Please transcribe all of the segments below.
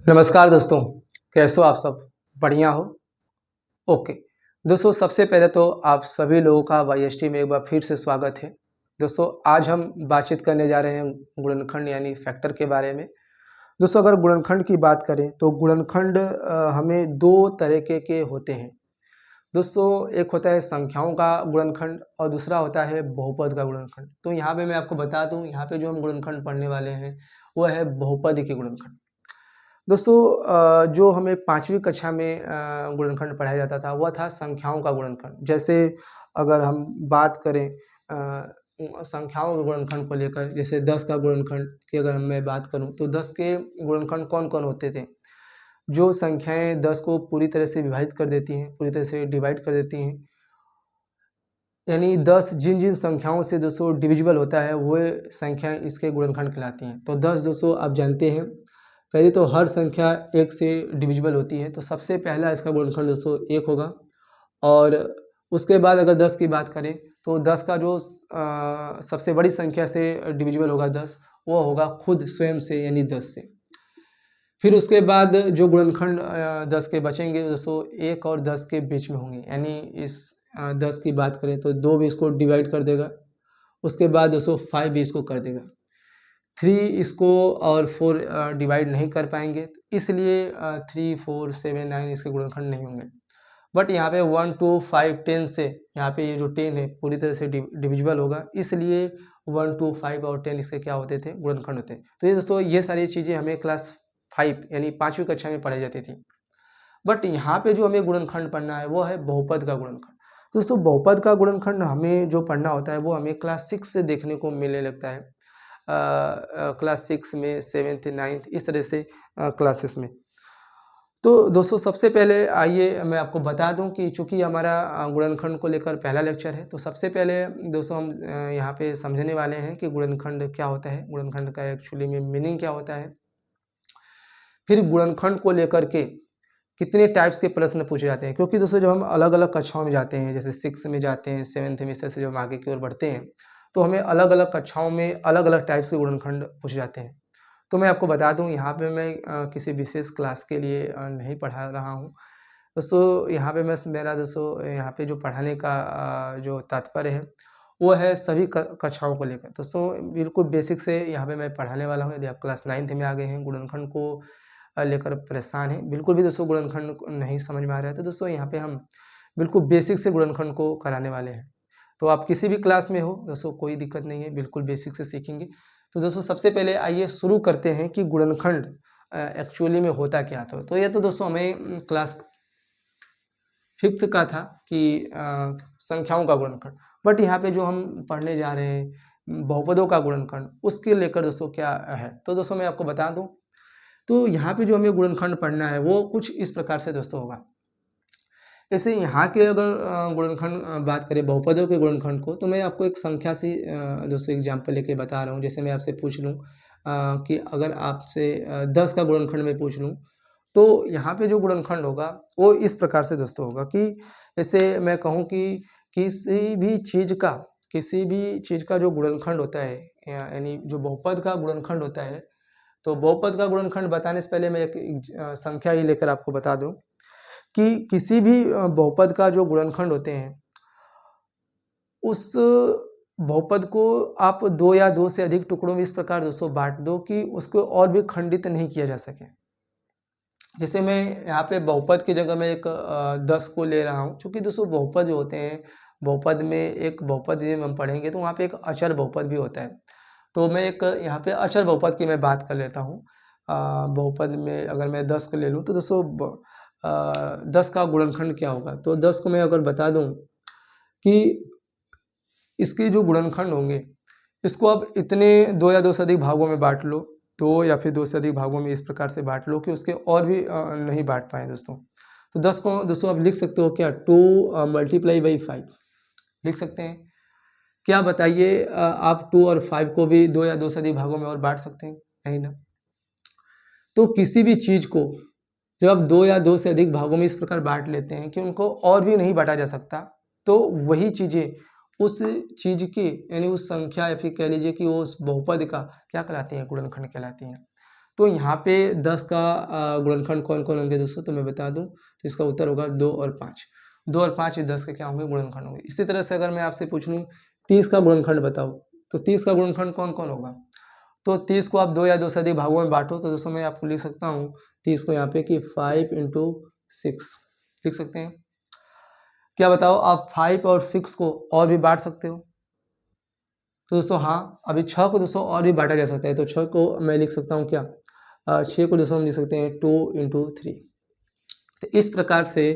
नमस्कार दोस्तों, कैसे हो आप सब? बढ़िया हो? ओके। दोस्तों सबसे पहले तो आप सभी लोगों का वाईएसटी में एक बार फिर से स्वागत है। दोस्तों आज हम बातचीत करने जा रहे हैं गुणनखंड यानी फैक्टर के बारे में। दोस्तों अगर गुणनखंड की बात करें तो गुणनखंड हमें 2 तरीके के होते हैं। दोस्तों एक होता है संख्याओं का गुणनखंड और दूसरा होता है बहुपद का गुणनखंड। तो यहाँ पे मैं आपको बता दूँ, यहाँ पे जो हम गुणनखंड पढ़ने वाले हैं, वो है बहुपद के गुणनखंड। दोस्तों जो हमें 5वीं कक्षा में गुणनखंड पढ़ाया जाता था, वह था संख्याओं का गुणनखंड। जैसे अगर हम बात करें संख्याओं के गुणनखंड को लेकर, जैसे 10 का गुणनखंड की अगर मैं बात करूँ, तो 10 के गुणनखंड कौन-कौन होते थे? जो संख्याएँ 10 को पूरी तरह से विभाजित कर देती हैं, पूरी तरह से डिवाइड कर देती हैं, यानी 10 जिन-जिन संख्याओं से दोस्तों डिविजिबल होता है, वो संख्याएँ इसके गुणनखंड कहलाती हैं। तो 10 दोस्तों आप जानते हैं, पहले तो हर संख्या 1 से डिविजिबल होती है, तो सबसे पहला इसका गुणनखंड दोस्तों 1 होगा। और उसके बाद अगर 10 की बात करें, तो 10 का जो सबसे बड़ी संख्या से डिविजिबल होगा 10, वो होगा खुद स्वयं से यानी 10 से। फिर उसके बाद जो गुणनखंड 10 के बचेंगे दोस्तों 1 और 10 के बीच में होंगे, यानी इस 10 की बात करें तो 2 भी इसको डिवाइड कर देगा, उसके बाद दोस्तों 5 भी इसको कर देगा। 3 इसको और 4 डिवाइड नहीं कर पाएंगे, इसलिए 3, 4, 7, 9 इसके गुणनखंड नहीं होंगे। बट यहाँ पे 1, 2, 5, 10 से यहाँ पे ये जो 10 है पूरी तरह से डिविजिबल होगा, इसलिए 1, 2, 5 और 10 इसके क्या होते थे? गुणनखंड होते हैं। तो ये दोस्तों ये सारी चीज़ें हमें क्लास 5 यानी 5वीं कक्षा में पढ़ाई जाती थी। बट यहाँ पे जो हमें गुणनखंड पढ़ना है वो है बहुपद का गुणनखंड। दोस्तों बहुपद का गुणनखंड हमें जो पढ़ना होता है वो हमें क्लास 6 से देखने को मिलने लगता है। क्लास 6 में, 7th, 9th इस तरह से क्लासेस में। तो दोस्तों सबसे पहले आइए मैं आपको बता दूं कि चूँकि हमारा गुणनखंड को लेकर पहला लेक्चर है, तो सबसे पहले दोस्तों हम यहाँ पे समझने वाले हैं कि गुणनखंड क्या होता है, गुणनखंड का एक्चुअली में मीनिंग क्या होता है। फिर गुणनखंड को लेकर के कितने टाइप्स के प्रश्न पूछे जाते हैं, क्योंकि दोस्तों जब हम अलग-अलग कक्षाओं में जाते हैं, जैसे 6 में जाते हैं, 7th में, इस तरह से जब हम आगे की ओर बढ़ते हैं, तो हमें अलग-अलग कक्षाओं में अलग-अलग टाइप्स के गुणनखंड पूछे जाते हैं। तो मैं आपको बता दूं, यहाँ पे मैं किसी विशेष क्लास के लिए नहीं पढ़ा रहा हूँ। दोस्तों यहाँ पे मेरा दोस्तों यहाँ पे जो पढ़ाने का जो तात्पर्य है, वो है सभी कक्षाओं को लेकर। दोस्तों बिल्कुल बेसिक से यहाँ पे मैं पढ़ाने वाला हूँ। यदि आप क्लास 9th में आ गए हैं, गुणनखंड को लेकर परेशान हैं, बिल्कुल भी दोस्तों गुणनखंड नहीं समझ में आ रहा है, तो दोस्तों यहाँ पे हम बिल्कुल बेसिक से गुणनखंड को कराने वाले हैं। तो आप किसी भी क्लास में हो दोस्तों, कोई दिक्कत नहीं है, बिल्कुल बेसिक से सीखेंगे। तो दोस्तों सबसे पहले आइए शुरू करते हैं कि गुणनखंड एक्चुअली में होता क्या था। तो ये तो दोस्तों हमें क्लास 5th का था कि संख्याओं का गुणनखंड। बट यहाँ पे जो हम पढ़ने जा रहे हैं बहुपदों का गुणनखंड, उसके लेकर दोस्तों क्या है, तो दोस्तों मैं आपको बता दूं, तो यहाँ पे जो हमें गुणनखंड पढ़ना है वो कुछ इस प्रकार से दोस्तों होगा। जैसे यहाँ के अगर गुणनखंड बात करें बहुपदों के गुणनखंड को, तो मैं आपको एक संख्या से दोस्तों एग्जाम्पल लेके बता रहा हूँ। जैसे मैं आपसे पूछ लूँ कि अगर आपसे 10 का गुणनखंड मैं पूछ लूँ, तो यहाँ पे जो गुणनखंड होगा वो इस प्रकार से दोस्तों होगा कि जैसे मैं कहूँ कि किसी भी चीज़ का जो गुणनखंड होता है, यानी जो बहुपद का गुणनखंड होता है, तो बहुपद का गुणनखंड बताने से पहले मैं एक संख्या ही लेकर आपको बता दूं कि किसी भी बहुपद का जो गुणनखंड होते हैं, उस बहुपद को आप 2 या 2 से अधिक टुकड़ों में इस प्रकार दोस्तों बांट दो कि उसको और भी खंडित नहीं किया जा सके। जैसे मैं यहाँ पे बहुपद की जगह में एक 10 को ले रहा हूँ, क्योंकि दोस्तों बहुपद जो होते हैं, बहुपद में एक बहुपद जब हम पढ़ेंगे तो वहाँ पे एक अचर बहुपद भी होता है। तो मैं एक यहाँ पे अचर बहुपद की मैं बात कर लेता हूँ। बहुपद में अगर मैं 10 को ले लूँ, तो दोस्तों 10 का गुणनखंड क्या होगा, तो 10 को मैं अगर बता दूँ कि इसके जो गुणनखंड होंगे, इसको आप इतने 2 या 2 से अधिक भागों में बांट लो, 2 या फिर 2 से अधिक भागों में इस प्रकार से बांट लो कि उसके और भी नहीं बांट पाएँ दोस्तों। तो 10 को दोस्तों आप लिख सकते हो क्या, 2 मल्टीप्लाई बाई 5 लिख सकते हैं क्या? बताइए, आप 2 और 5 को भी 2 या 2 से अधिक भागों में और बांट सकते हैं? नहीं ना। तो किसी भी चीज़ को जब आप 2 या 2 से अधिक भागों में इस प्रकार बांट लेते हैं कि उनको और भी नहीं बांटा जा सकता, तो वही चीज़ें उस चीज़ की, यानी उस संख्या या फिर कह लीजिए कि वो उस बहुपद का क्या कहलाती हैं? गुणनखंड कहलाती हैं। तो यहाँ पे 10 का गुणनखंड कौन कौन होंगे दोस्तों, तो मैं बता दूं, तो इसका उत्तर होगा 2 और 5। 2 और 5 ये 10 के क्या होंगे, गुणनखंड होंगे। इसी तरह से अगर मैं आपसे पूछ लूँ 30 का गुणनखंड बताओ, तो 30 का गुणनखंड कौन कौन होगा। तो 30 को आप 2 या 2 से अधिक भागों में बांटो, तो दोस्तों मैं आपको लिख सकता हूँ 30 को यहाँ पे कि 5 × 6 लिख सकते हैं। क्या बताओ, आप 5 और 6 को और भी बांट सकते हो। तो दोस्तों हाँ, अभी 6 को दोस्तों और भी बांटा जा सकता है, तो 6 को मैं लिख सकता हूँ क्या, 6 को दोस्तों हम लिख सकते हैं 2 × 3। तो इस प्रकार से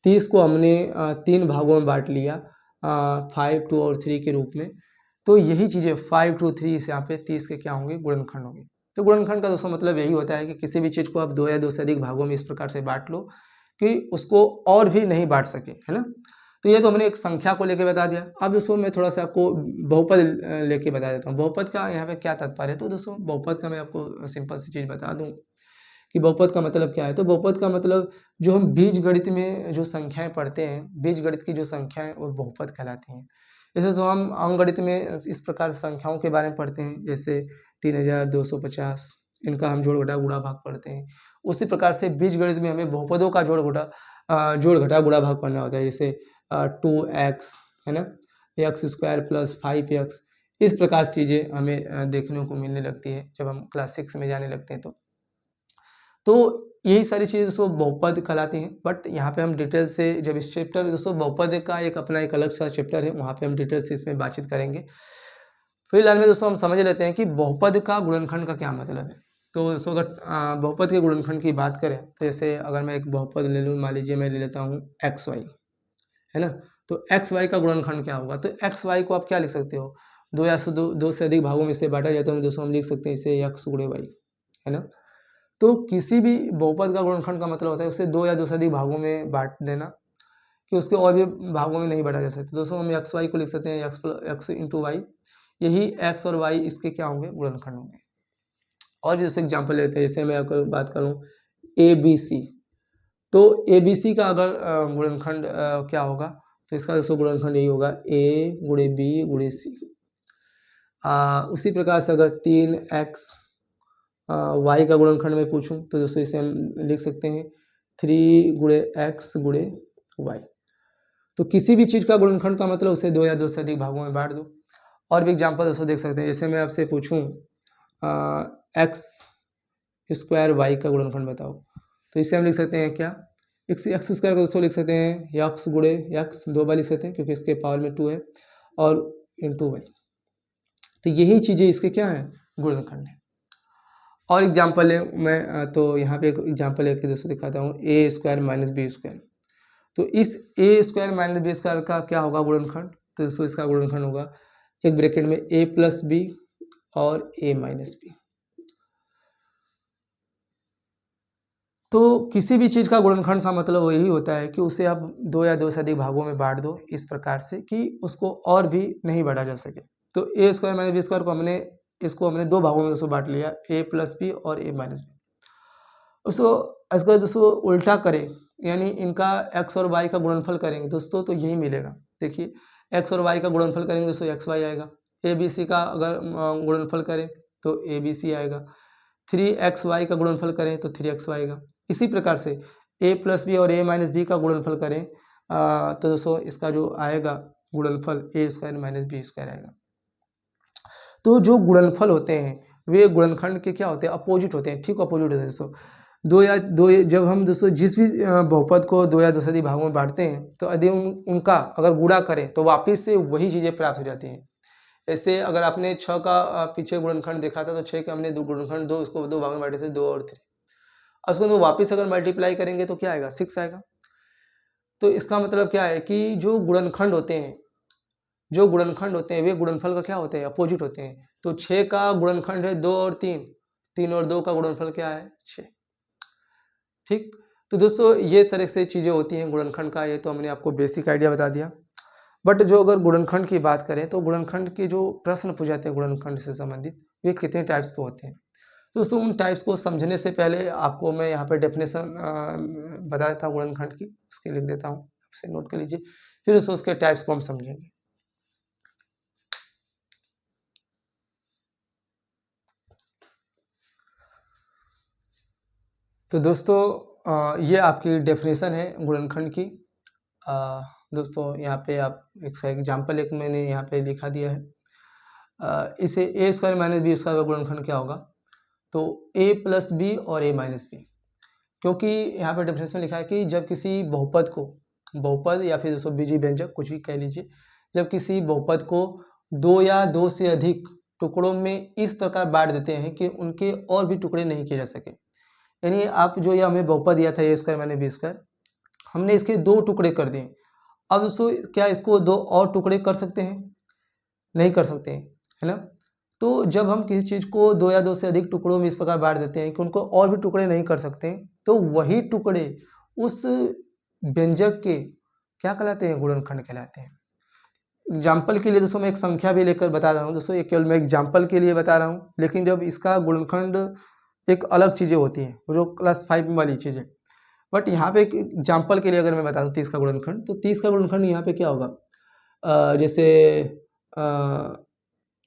30 को हमने 3 भागों में बांट लिया, 5, 2 और 3 के रूप में। तो यही चीज़ें 5, 2, 3 इस यहाँ पे 30 के क्या होंगे, गुणनखंड होंगे। तो गुणनखंड का दोस्तों मतलब यही होता है कि किसी भी चीज़ को आप 2 या 2 से अधिक भागों में इस प्रकार से बांट लो कि उसको और भी नहीं बांट सके, है ना। तो ये तो हमने एक संख्या को लेके बता दिया। अब दोस्तों मैं थोड़ा सा आपको बहुपद लेके बता देता हूँ। बहुपद का यहाँ पे क्या तात्पर्य है, तो दोस्तों बहुपद का मैं आपको सिंपल सी चीज़ बता दूँ कि बहुपद का मतलब क्या है। तो बहुपद का मतलब जो हम बीजगणित में जो संख्याएं पढ़ते हैं, बीजगणित की जो संख्याएं वो बहुपद कहलाती हैं। जैसे जो हम अंकगणित में इस प्रकार संख्याओं के बारे में पढ़ते हैं, जैसे 3250, इनका हम जोड़ घटा गुणा भाग पढ़ते हैं। उसी प्रकार से बीजगणित में हमें बहुपदों का जोड़ घटा गुणा भाग पढ़ना होता है। जैसे 2x है ना, x² + 5x, इस प्रकार चीज़ें हमें देखने को मिलने लगती है जब हम क्लास 6 में जाने लगते हैं। तो यही सारी चीज़ें दोस्तों बहुपद कहलाती हैं। बट यहाँ पे हम डिटेल से जब इस चैप्टर दोस्तों बहुपद का एक अपना एक अलग सा चैप्टर है, वहाँ पे हम डिटेल से इसमें बातचीत करेंगे। फिलहाल में दोस्तों हम समझ लेते हैं कि बहुपद का गुणनखंड का क्या मतलब है। तो दोस्तों अगर बहुपद के गुणनखंड की बात करें, तो जैसे अगर मैं एक बहुपद ले लूँ, मान लीजिए मैं ले लेता हूँ XY, है ना। तो XY का गुणनखंड क्या होगा, तो XY को आप क्या लिख सकते हो, 2 से अधिक भागों में इसे बांटा जाता है, तो दोस्तों हम लिख सकते हैं इसे x × y, है ना। तो किसी भी बहुपद का गुणनखंड का मतलब होता है उसे 2 या 2 से अधिक भागों में बांट देना, कि उसके और भी भागों में नहीं बांटा जा सकता। दोस्तों हम XY को लिख सकते हैं x × y, यही x और y इसके क्या होंगे, गुणनखंड होंगे। और भी जैसे एग्जाम्पल लेते हैं, जैसे मैं आपको बात करूँ ABC, तो ABC का अगर गुणनखंड क्या होगा, तो इसका दोस्तों गुणनखंड यही होगा A × B × C। उसी प्रकार से अगर 3x y का गुणनखंड में पूछूं, तो दोस्तों इसे हम लिख सकते हैं 3 × x × y। तो किसी भी चीज़ का गुणनखंड का मतलब उसे 2 या 2 से अधिक भागों में बांट दो। और भी एग्जाम्पल दोस्तों देख सकते हैं, जैसे मैं आपसे पूछूं x² y का गुणनखंड बताओ, तो इसे हम लिख सकते हैं क्या, x² को दोस्तों लिख सकते हैं x × x, 2 बार लिख सकते हैं क्योंकि इसके पावर में 2 है, और × y। तो यही चीज़ें इसके क्या हैं, गुणनखंड है। और एग्जाम्पल है, मैं तो यहाँ पे एक एग्जाम्पल लेके दोस्तों दिखाता हूँ, A² - B²। तो इस A² - B² का क्या होगा गुणनखंड, तो दोस्तों इसका गुणनखंड होगा एक ब्रैकेट में A + B और A - B। तो किसी भी चीज़ का गुणनखंड का मतलब यही होता है कि उसे आप 2 या 2 से अधिक भागों में बांट दो, इस प्रकार से कि उसको और भी नहीं बांटा जा सके। तो A² - B² को हमने 2 भागों में दोस्तों बांट लिया, A + B और A - B। उसको इसका दोस्तों उल्टा करें, यानी इनका x और y का गुणनफल करेंगे दोस्तों, तो यही मिलेगा। देखिए x और y का गुणनफल करेंगे दोस्तों xy आएगा, ABC का अगर गुणनफल करें तो ABC आएगा, 3xy का गुणनफल करें तो 3xy आएगा। इसी प्रकार से A + B और A - B का गुणनफल करें तो दोस्तों इसका जो आएगा गुणनफल A² - B² आएगा। तो जो गुणनफल होते हैं वे गुणनखंड के क्या होते हैं, अपोजिट होते हैं, ठीक अपोजिट होते हैं दोस्तों। जब हम दोस्तों जिस भी बहुपद को 2 या 2 से अधिक भागों में बांटते हैं, तो यदि उनका अगर गुणा करें तो वापिस से वही चीज़ें प्राप्त हो जाती हैं। ऐसे अगर आपने 6 का पीछे गुणनखंड देखा था, तो 6 के हमने 2 गुणनखंड 2 उसको 2 भागों में बांटे थे, 2 और 3। अब उसको वापिस अगर मल्टीप्लाई करेंगे तो क्या आएगा, 6 आएगा। तो इसका मतलब क्या है कि जो गुणनखंड होते हैं वे गुणनफल का क्या होते हैं, अपोजिट होते हैं। तो 6 का गुणनखंड है 2 और 3, 3 और 2 का गुणनफल क्या है, 6। ठीक, तो दोस्तों ये तरह से चीज़ें होती हैं गुणनखंड का। ये तो हमने आपको बेसिक आइडिया बता दिया। बट जो अगर गुणनखंड की बात करें, तो गुणनखंड के जो प्रश्न पूछे जाते हैं गुणनखंड से संबंधित, वे कितने टाइप्स के होते हैं। तो दोस्तों उन टाइप्स को समझने से पहले आपको मैं यहाँ पे डेफिनेशन बता देता हूँ गुणनखंड की, उसकी लिख देता हूँ, उसे नोट कर लीजिए, फिर दोस्तों उसके टाइप्स को हम समझेंगे। तो दोस्तों ये आपकी डेफिनेशन है गुणनखंड की। दोस्तों यहाँ पे आप एक एग्जाम्पल एक मैंने यहाँ पे लिखा दिया है। इसे ए स्क्वायर माइनस बी स्क्वायर का गुणनखंड क्या होगा, तो ए प्लस बी और ए माइनस बी। क्योंकि यहाँ पे डेफिनेशन लिखा है कि जब किसी बहुपद को, बहुपद या फिर दोस्तों बीजी व्यंजक कुछ भी कह लीजिए, जब किसी बहुपद को दो या दो से अधिक टुकड़ों में इस प्रकार बांट देते हैं कि उनके और भी टुकड़े नहीं किए जा सके। यानी आप जो ये हमें बहुपद दिया था ए स्क्वायर माइनस बी स्क्वायर, हमने इसके दो टुकड़े कर दिए। अब दोस्तों क्या इसको दो और टुकड़े कर सकते हैं? नहीं कर सकते हैं, है ना। तो जब हम किसी चीज़ को दो या दो से अधिक टुकड़ों में इस प्रकार बांट देते हैं कि उनको और भी टुकड़े नहीं कर सकते, तो वही टुकड़े उस व्यंजक के क्या कहलाते हैं? गुणनखंड कहलाते हैं। एग्जाम्पल के लिए दोस्तों मैं एक संख्या भी लेकर बता रहा हूँ दोस्तों, ये केवल मैं एग्जाम्पल के लिए बता रहा हूँ, लेकिन जब इसका गुणनखंड एक अलग चीज़ें होती हैं, जो क्लास 5 वाली चीज़ें। बट यहाँ पे एक एग्जाम्पल के लिए अगर मैं बता दूँ 30 का गुणनखंड, तो 30 का गुणनखंड यहाँ पे क्या होगा? जैसे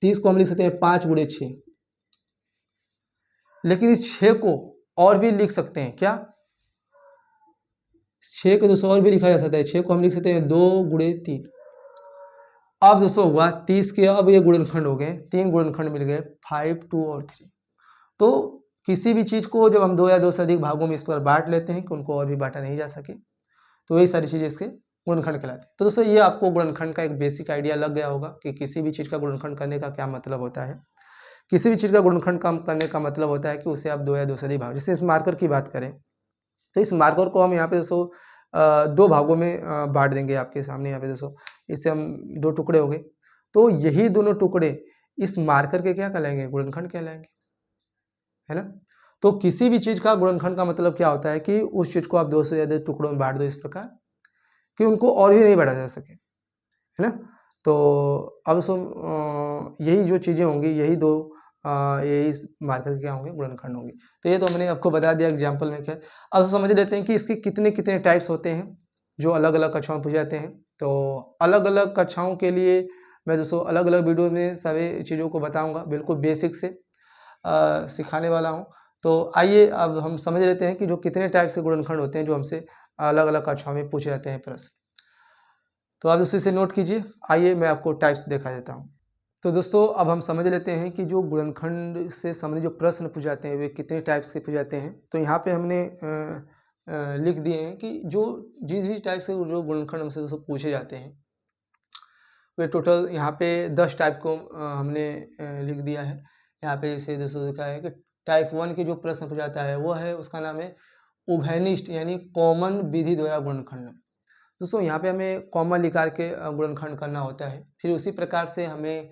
30 को हम लिख सकते हैं 5 गुणे 6, लेकिन इस 6 को और भी लिख सकते हैं क्या? 6 को दोस्तों और भी लिखा जा सकता है। 6 को हम लिख सकते हैं 2 गुणे 3। अब दोस्तों हुआ 30 के, अब ये गुणनखंड हो गए, 3 गुणनखंड मिल गए, 5, 2 और 3। तो किसी भी चीज़ को जब हम दो या दो से अधिक भागों में इस पर बांट लेते हैं कि उनको और भी बांटा नहीं जा सके, तो यही सारी चीज़ें इसके गुणनखंड कहलाते हैं। तो दोस्तों ये आपको गुणनखंड का एक बेसिक आइडिया लग गया होगा कि किसी भी चीज़ का गुणनखंड करने का क्या मतलब होता है। किसी भी चीज़ का गुणनखंड कम करने का मतलब होता है कि उसे आप दो या दो से अधिक भाग, जैसे इस मार्कर की बात करें, तो इस मार्कर को हम यहाँ पे दोस्तों दो भागों में बांट देंगे। आपके सामने यहाँ पे दोस्तों इससे हम दो टुकड़े हो गए, तो यही दोनों टुकड़े इस मार्कर के क्या कहलाएंगे? गुणनखंड कहलाएंगे, है ना। तो किसी भी चीज़ का गुणनखंड का मतलब क्या होता है कि उस चीज़ को आप दो से ज़्यादा टुकड़ों में बांट दो इस प्रकार कि उनको और भी नहीं बांटा जा सके, है ना। तो अब यही जो चीज़ें होंगी, यही दो यही इस मार्कर के क्या होंगे? गुणनखंड होंगे। तो ये तो मैंने आपको बता दिया एग्जाम्पल में। खैर अब समझ लेते हैं कि इसके कितने कितने टाइप्स होते हैं जो अलग अलग कक्षाओं में पूछे जाते हैं। तो अलग अलग कक्षाओं के लिए मैं दोस्तों अलग अलग वीडियो में सभी चीज़ों को बताऊँगा, बिल्कुल बेसिक से सिखाने वाला हूँ। तो आइए अब हम समझ लेते हैं कि जो कितने टाइप्स के गुणनखंड होते हैं जो हमसे अलग अलग कक्षाओं में पूछे जाते हैं प्रश्न। तो आप दोस्तों इसे नोट कीजिए। आइए मैं आपको टाइप्स दिखा देता हूँ। तो दोस्तों अब हम समझ लेते हैं कि जो गुणनखंड से संबंधित जो प्रश्न पूछे जाते हैं वे कितने टाइप्स के पूछे जाते हैं। तो यहाँ पे हमने लिख दिए हैं कि जो जिस भी टाइप्स के जो गुणनखंड हमसे दोस्तों पूछे जाते हैं वे टोटल यहाँ पे 10 टाइप को हमने लिख दिया है। यहाँ पे इसे दोस्तों लिखा है कि टाइप 1 के जो प्रश्न पूछा जाता है वो है, उसका नाम है उभयनिष्ठ यानी कॉमन विधि द्वारा गुणनखंड। दोस्तों यहाँ पे हमें कॉमन निकाल के गुणनखंड करना होता है। फिर उसी प्रकार से हमें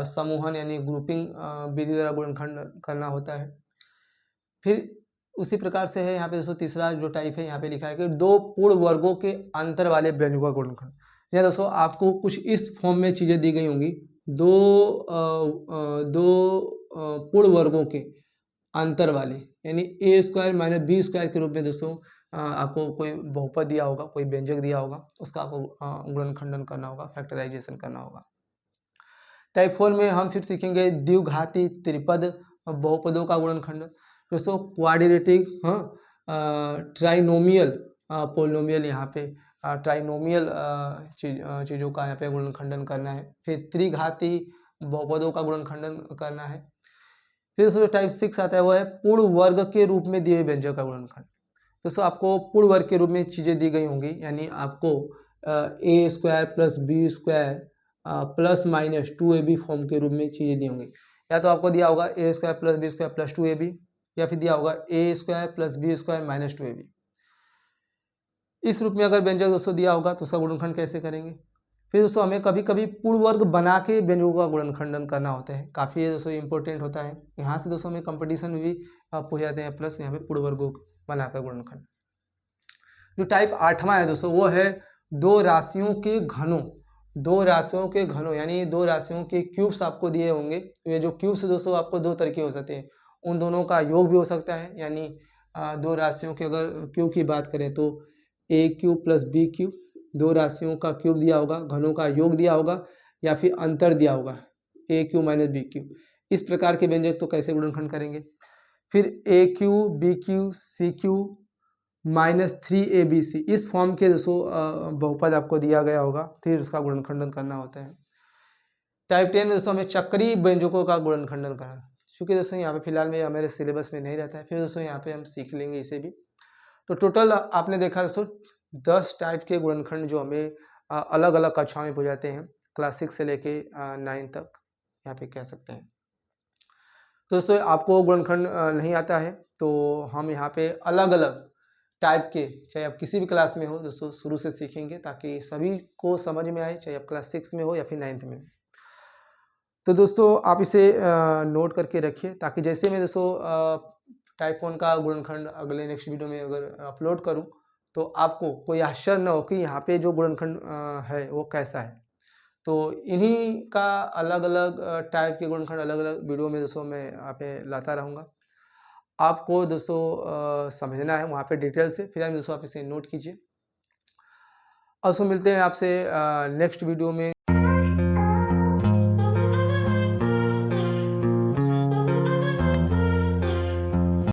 समूहन यानी ग्रुपिंग विधि द्वारा गुणनखंड करना होता है। फिर उसी प्रकार से है यहाँ पे दोस्तों तीसरा जो टाइप है यहाँ पे लिखा है कि दो पूर्ण वर्गों के अंतर वाले व्यंजकों का गुणनखंड। या दोस्तों आपको कुछ इस फॉर्म में चीज़ें दी गई होंगी, दो पूर्ण वर्गों के अंतर वाले, यानी ए स्क्वायर माइनस बी स्क्वायर के रूप में दोस्तों आपको कोई बहुपद दिया होगा, कोई व्यंजक दिया होगा, उसका आपको गुणनखंडन करना होगा, फैक्टराइजेशन करना होगा। टाइप 4 में हम फिर सीखेंगे द्विघाती त्रिपद बहुपदों का गुणनखंडन। दोस्तों क्वाड्रेटिक, ट्राइनोमियल, पोलिनोमियल, यहाँ पे ट्राइनोमियल चीज़ों का यहाँ पे गुणनखंडन करना है। फिर त्रिघाती बहुपदों का गुणनखंडन करना है। फिर दोस्तों टाइप 6 आता है वो है पूर्ण वर्ग के रूप में दिए व्यंजक का गुणनखंड। दोस्तों आपको पूर्ण वर्ग के रूप में चीज़ें दी गई होंगी, यानी आपको a square plus b square plus minus 2ab form के रूप में चीज़ें दी होंगी। या तो आपको दिया होगा a square plus b square plus 2ab, या फिर दिया होगा a square plus b square minus 2ab। इस रूप में अगर व्यंजक दोस्तों दिया होगा तो उसका गुणनखंड कैसे करेंगे। फिर दोस्तों हमें कभी कभी पूर्ण वर्ग बना के व्यंजकों का गुणनखंडन करना होता है, काफ़ी दोस्तों इंपॉर्टेंट होता है। यहाँ से दोस्तों हमें कंपटीशन में भी पूछ जाते हैं, प्लस यहाँ पे पूर्ण वर्गों बनाकर गुणनखंड। जो टाइप 8वां है दोस्तों वो है दो राशियों के घनों। दो राशियों के घनों यानी दो राशियों के क्यूब्स आपको दिए होंगे। ये जो क्यूब्स दोस्तों आपको दो तरीके हो सकते हैं, उन दोनों का योग भी हो सकता है, यानी दो राशियों के अगर क्यूब की बात करें तो ए क्यूब प्लस बी क्यूब, दो राशियों का क्यूब दिया होगा, घनों का योग दिया होगा, या फिर अंतर दिया होगा ए क्यूब माइनस बी क्यूब। इस प्रकार के व्यंजक तो कैसे गुणनखंड करेंगे। फिर AQ, BQ, CQ -3ABC इस फॉर्म के दोस्तों बहुपद आपको दिया गया होगा, फिर उसका गुणनखंडन करना होता है। टाइप 10 में दोस्तों हमें चक्रीय व्यंजकों का गुणनखंडन करना है, क्योंकि दोस्तों यहाँ पे फिलहाल में हमारे सिलेबस में नहीं रहता है, फिर दोस्तों यहाँ पे हम सीख लेंगे इसे भी। तो टोटल आपने देखा दोस्तों 10 टाइप के गुणनखंड जो हमें अलग अलग कक्षाओं में हो जाते हैं, क्लास 6 से लेके 9 तक यहाँ पे कह सकते हैं। तो दोस्तों आपको गुणनखंड नहीं आता है तो हम यहाँ पे अलग अलग टाइप के, चाहे आप किसी भी क्लास में हो दोस्तों, शुरू से सीखेंगे ताकि सभी को समझ में आए, चाहे आप क्लास 6 में हो या फिर 9th में। तो दोस्तों आप इसे नोट करके रखिए, ताकि जैसे मैं दोस्तों टाइप 1 का गुणनखंड अगले नेक्स्ट वीडियो में अगर अपलोड करूं तो आपको कोई आश्चर्य न हो कि यहाँ पे जो गुणनखंड है वो कैसा है। तो इन्हीं का अलग अलग टाइप के गुणनखंड अलग अलग वीडियो में दोस्तों मैं यहाँ पे लाता रहूँगा। आपको दोस्तों समझना है वहाँ पे डिटेल से, फिर दोस्तों आप इसे नोट कीजिए। और दोस्तों मिलते हैं आपसे नेक्स्ट वीडियो में